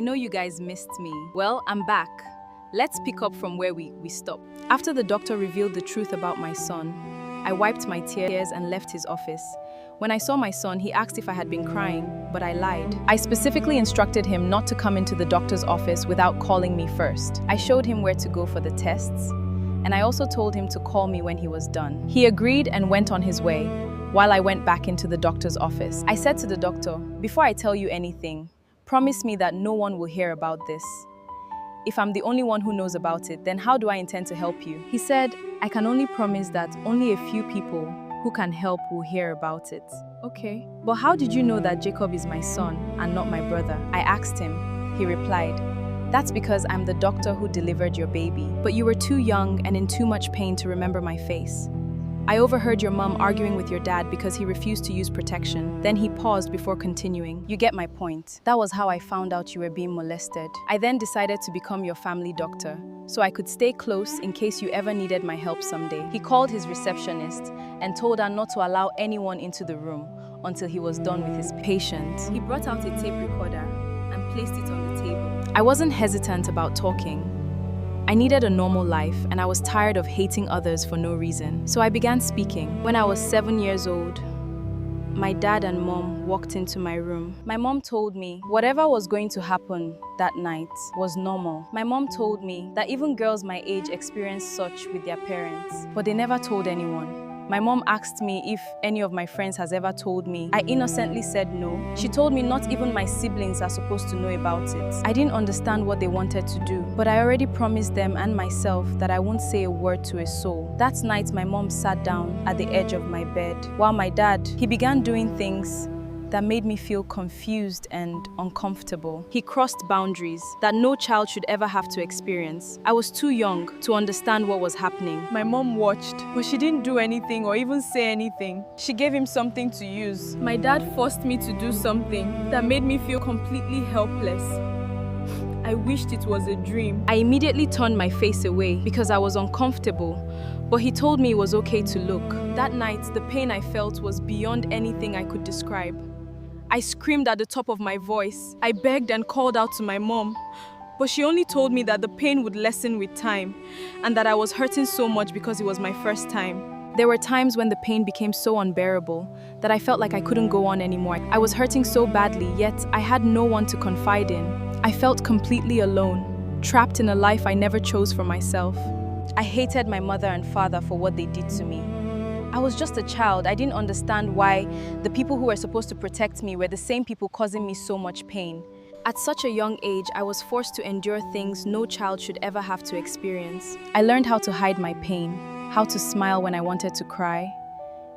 know you guys missed me. Well, I'm back. Let's pick up from where we stopped. After the doctor revealed the truth about my son, I wiped my tears and left his office. When I saw my son, he asked if I had been crying, but I lied. I specifically instructed him not to come into the doctor's office without calling me first. I showed him where to go for the tests, and I also told him to call me when he was done. He agreed and went on his way, while I went back into the doctor's office. I said to the doctor, "Before I tell you anything, promise me that no one will hear about this. If I'm the only one who knows about it, then how do I intend to help you?" He said, "I can only promise that only a few people who can help will hear about it." Okay. "But how did you know that Jacob is my son and not my brother?" I asked him. He replied, "That's because I'm the doctor who delivered your baby. But you were too young and in too much pain to remember my face. I overheard your mom arguing with your dad because he refused to use protection." Then he paused before continuing. "You get my point. That was how I found out you were being molested. I then decided to become your family doctor, so I could stay close in case you ever needed my help someday." He called his receptionist and told her not to allow anyone into the room until he was done with his patient. He brought out a tape recorder and placed it on the table. I wasn't hesitant about talking. I needed a normal life, and I was tired of hating others for no reason. So I began speaking. When I was 7 years old, my dad and mom walked into my room. My mom told me whatever was going to happen that night was normal. My mom told me that even girls my age experience such with their parents, but they never told anyone. My mom asked me if any of my friends has ever told me. I innocently said no. She told me not even my siblings are supposed to know about it. I didn't understand what they wanted to do, but I already promised them and myself that I won't say a word to a soul. That night, my mom sat down at the edge of my bed, while my dad, he began doing things that made me feel confused and uncomfortable. He crossed boundaries that no child should ever have to experience. I was too young to understand what was happening. My mom watched, but she didn't do anything or even say anything. She gave him something to use. My dad forced me to do something that made me feel completely helpless. I wished it was a dream. I immediately turned my face away because I was uncomfortable, but he told me it was okay to look. That night, the pain I felt was beyond anything I could describe. I screamed at the top of my voice. I begged and called out to my mom, but she only told me that the pain would lessen with time and that I was hurting so much because it was my first time. There were times when the pain became so unbearable that I felt like I couldn't go on anymore. I was hurting so badly, yet I had no one to confide in. I felt completely alone, trapped in a life I never chose for myself. I hated my mother and father for what they did to me. I was just a child. I didn't understand why the people who were supposed to protect me were the same people causing me so much pain. At such a young age, I was forced to endure things no child should ever have to experience. I learned how to hide my pain, how to smile when I wanted to cry,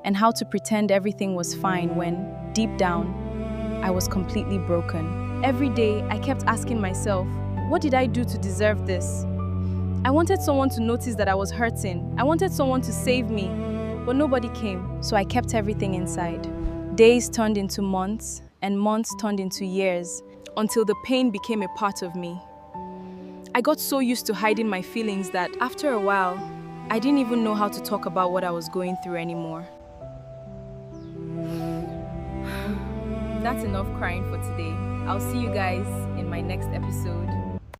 and how to pretend everything was fine when, deep down, I was completely broken. Every day, I kept asking myself, what did I do to deserve this? I wanted someone to notice that I was hurting. I wanted someone to save me. But nobody came, so I kept everything inside. Days turned into months, and months turned into years, until the pain became a part of me. I got so used to hiding my feelings that, after a while, I didn't even know how to talk about what I was going through anymore. That's enough crying for today. I'll see you guys in my next episode.